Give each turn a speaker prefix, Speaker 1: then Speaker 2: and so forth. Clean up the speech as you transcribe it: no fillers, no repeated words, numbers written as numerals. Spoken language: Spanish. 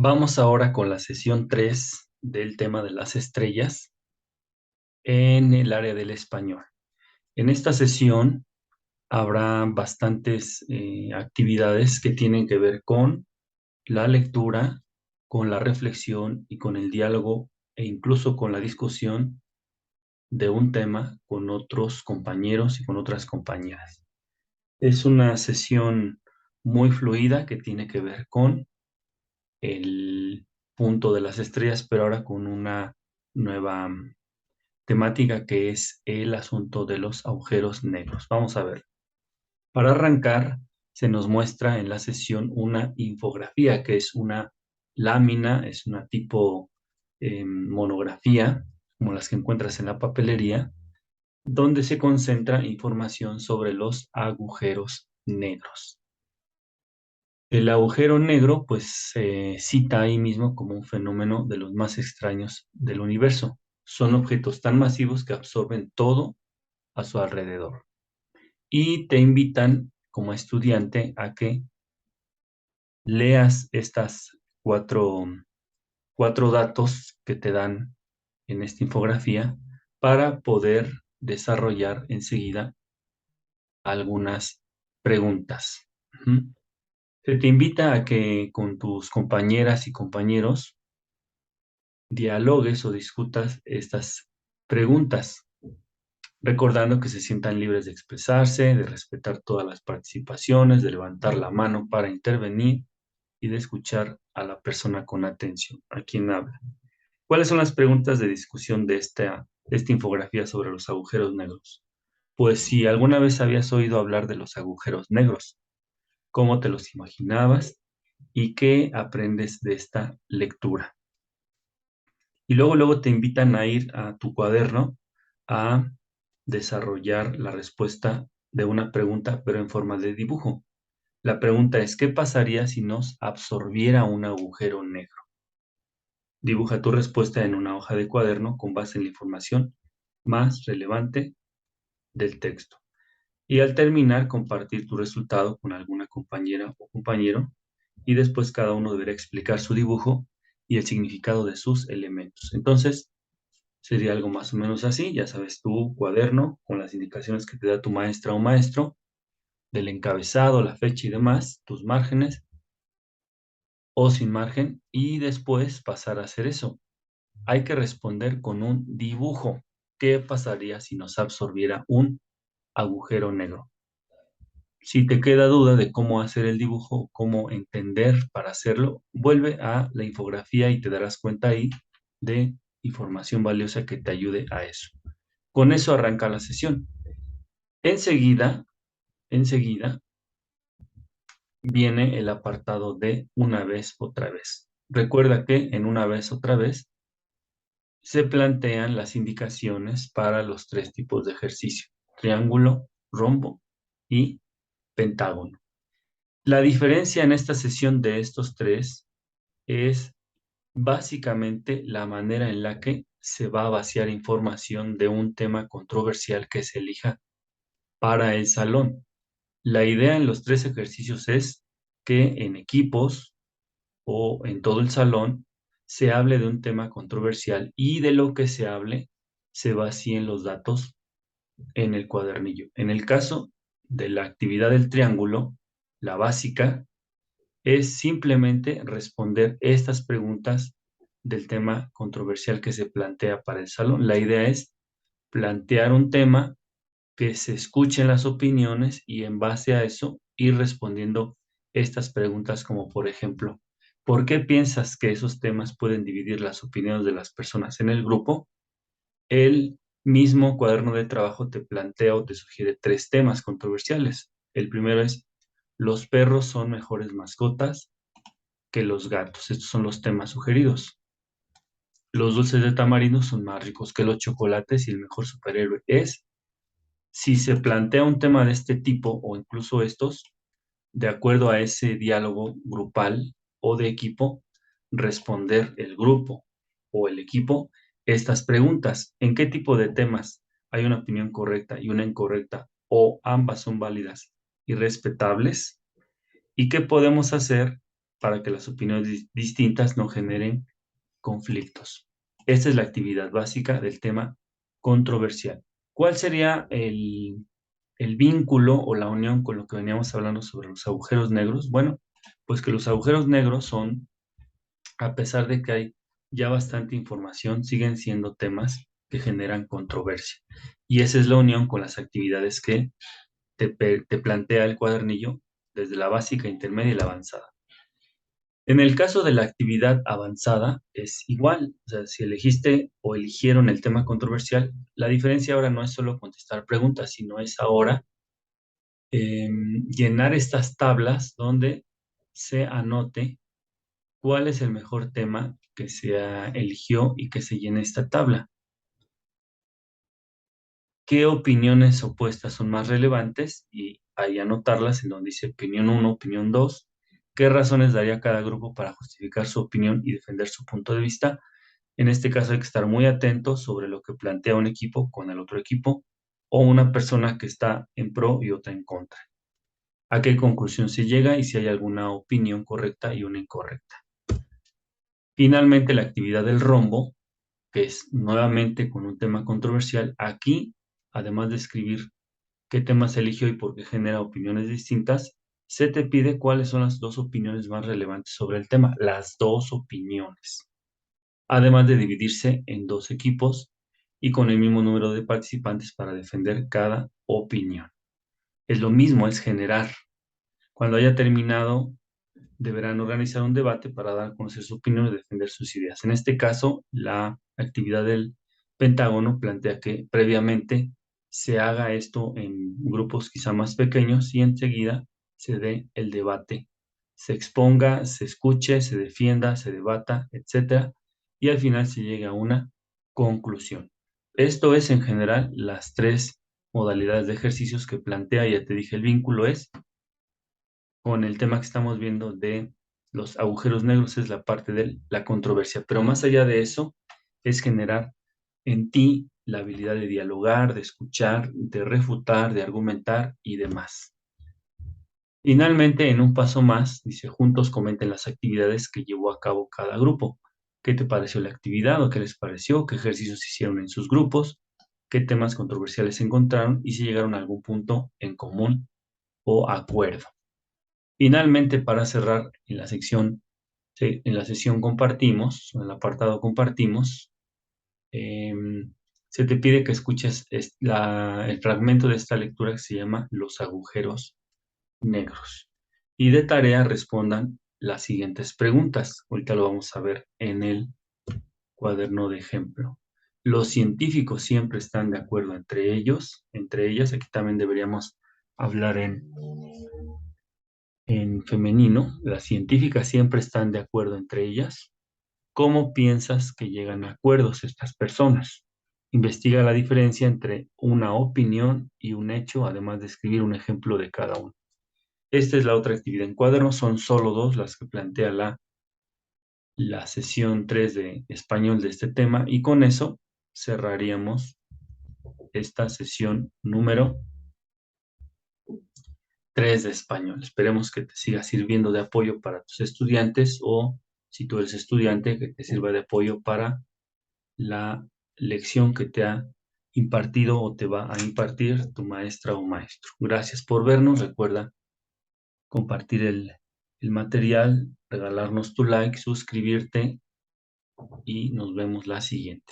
Speaker 1: Vamos ahora con la sesión 3 del tema de las estrellas en el área del español. En esta sesión habrá bastantes actividades que tienen que ver con la lectura, con la reflexión y con el diálogo e incluso con la discusión de un tema con otros compañeros y con otras compañeras. Es una sesión muy fluida que tiene que ver con el punto de las estrellas, pero ahora con una nueva temática que es el asunto de los agujeros negros. Vamos a ver. Para arrancar, se nos muestra en la sesión una infografía, que es una lámina, es una tipo monografía, como las que encuentras en la papelería, donde se concentra información sobre los agujeros negros. El agujero negro, pues, se cita ahí mismo como un fenómeno de los más extraños del universo. Son objetos tan masivos que absorben todo a su alrededor. Y te invitan como estudiante a que leas estas cuatro datos que te dan en esta infografía para poder desarrollar enseguida algunas preguntas. Ujú. Se te invita a que con tus compañeras y compañeros dialogues o discutas estas preguntas, recordando que se sientan libres de expresarse, de respetar todas las participaciones, de levantar la mano para intervenir y de escuchar a la persona con atención, a quien habla. ¿Cuáles son las preguntas de discusión de esta infografía sobre los agujeros negros? Pues si alguna vez habías oído hablar de los agujeros negros, cómo te los imaginabas y qué aprendes de esta lectura. Y luego te invitan a ir a tu cuaderno a desarrollar la respuesta de una pregunta, pero en forma de dibujo. La pregunta es, ¿qué pasaría si nos absorbiera un agujero negro? Dibuja tu respuesta en una hoja de cuaderno con base en la información más relevante del texto. Y al terminar, compartir tu resultado con alguna compañera o compañero y después cada uno deberá explicar su dibujo y el significado de sus elementos. Entonces, sería algo más o menos así, ya sabes, tu cuaderno con las indicaciones que te da tu maestra o maestro, del encabezado, la fecha y demás, tus márgenes o sin margen, y después pasar a hacer eso. Hay que responder con un dibujo. ¿Qué pasaría si nos absorbiera un agujero negro? Si te queda duda de cómo hacer el dibujo, cómo entender para hacerlo, vuelve a la infografía y te darás cuenta ahí de información valiosa que te ayude a eso. Con eso arranca la sesión. Enseguida viene el apartado de una vez otra vez. Recuerda que en una vez otra vez se plantean las indicaciones para los tres tipos de ejercicio: triángulo, rombo y pentágono. La diferencia en esta sesión de estos tres es básicamente la manera en la que se va a vaciar información de un tema controversial que se elija para el salón. La idea en los tres ejercicios es que en equipos o en todo el salón se hable de un tema controversial y de lo que se hable se vacíen los datos en el cuadernillo. En el caso de la actividad del triángulo, la básica es simplemente responder estas preguntas del tema controversial que se plantea para el salón. La idea es plantear un tema, que se escuchen las opiniones y en base a eso ir respondiendo estas preguntas como por ejemplo, ¿por qué piensas que esos temas pueden dividir las opiniones de las personas en el grupo? El mismo cuaderno de trabajo te plantea o te sugiere tres temas controversiales. El primero es, los perros son mejores mascotas que los gatos. Estos son los temas sugeridos. Los dulces de tamarindo son más ricos que los chocolates y el mejor superhéroe es. Si se plantea un tema de este tipo o incluso estos, de acuerdo a ese diálogo grupal o de equipo, responder el grupo o el equipo estas preguntas. ¿En qué tipo de temas hay una opinión correcta y una incorrecta o ambas son válidas y respetables? ¿Y qué podemos hacer para que las opiniones distintas no generen conflictos. Esta es la actividad básica del tema controversial. ¿Cuál sería el vínculo o la unión con lo que veníamos hablando sobre los agujeros negros? Bueno, pues que los agujeros negros son, a pesar de que hay ya bastante información, siguen siendo temas que generan controversia. Y esa es la unión con las actividades que te plantea el cuadernillo desde la básica, intermedia y la avanzada. En el caso de la actividad avanzada es igual, o sea, si elegiste o eligieron el tema controversial, la diferencia ahora no es solo contestar preguntas, sino es ahora llenar estas tablas donde se anote cuál es el mejor tema que se eligió y que se llene esta tabla. ¿Qué opiniones opuestas son más relevantes? Y ahí anotarlas en donde dice opinión 1, opinión 2. ¿Qué razones daría cada grupo para justificar su opinión y defender su punto de vista? En este caso hay que estar muy atentos sobre lo que plantea un equipo con el otro equipo o una persona que está en pro y otra en contra. ¿A qué conclusión se llega y si hay alguna opinión correcta y una incorrecta? Finalmente, la actividad del rombo, que es nuevamente con un tema controversial. Aquí, además de escribir qué tema se eligió y por qué genera opiniones distintas, se te pide cuáles son las dos opiniones más relevantes sobre el tema, las dos opiniones. Además de dividirse en dos equipos y con el mismo número de participantes para defender cada opinión. Es lo mismo, es generar. Cuando haya terminado, deberán organizar un debate para dar a conocer su opinión y defender sus ideas. En este caso, la actividad del Pentágono plantea que previamente se haga esto en grupos quizá más pequeños y enseguida se dé el debate, se exponga, se escuche, se defienda, se debata, etcétera, y al final se llegue a una conclusión. Esto es en general las tres modalidades de ejercicios que plantea, ya te dije, el vínculo es con el tema que estamos viendo de los agujeros negros, es la parte de la controversia, pero más allá de eso es generar en ti la habilidad de dialogar, de escuchar, de refutar, de argumentar y demás. Finalmente, en un paso más, dice, juntos comenten las actividades que llevó a cabo cada grupo. ¿Qué te pareció la actividad o qué les pareció? ¿Qué ejercicios hicieron en sus grupos? ¿Qué temas controversiales encontraron? Y si llegaron a algún punto en común o acuerdo. Finalmente, para cerrar en la sección, en la sesión compartimos, en el apartado compartimos, se te pide que escuches el fragmento de esta lectura que se llama Los agujeros negros. Y de tarea respondan las siguientes preguntas. Ahorita lo vamos a ver en el cuaderno de ejemplo. Los científicos siempre están de acuerdo entre ellos, entre ellas. Aquí también deberíamos hablar en femenino. Las científicas siempre están de acuerdo entre ellas. ¿Cómo piensas que llegan a acuerdos estas personas? Investiga la diferencia entre una opinión y un hecho, además de escribir un ejemplo de cada uno. Esta es la otra actividad en cuaderno, son solo dos las que plantea la sesión 3 de español de este tema y con eso cerraríamos esta sesión número 3 de español. Esperemos que te siga sirviendo de apoyo para tus estudiantes o si tú eres estudiante, que te sirva de apoyo para la lección que te ha impartido o te va a impartir tu maestra o maestro. Gracias por vernos. Recuerda compartir el material, regalarnos tu like, suscribirte y nos vemos la siguiente.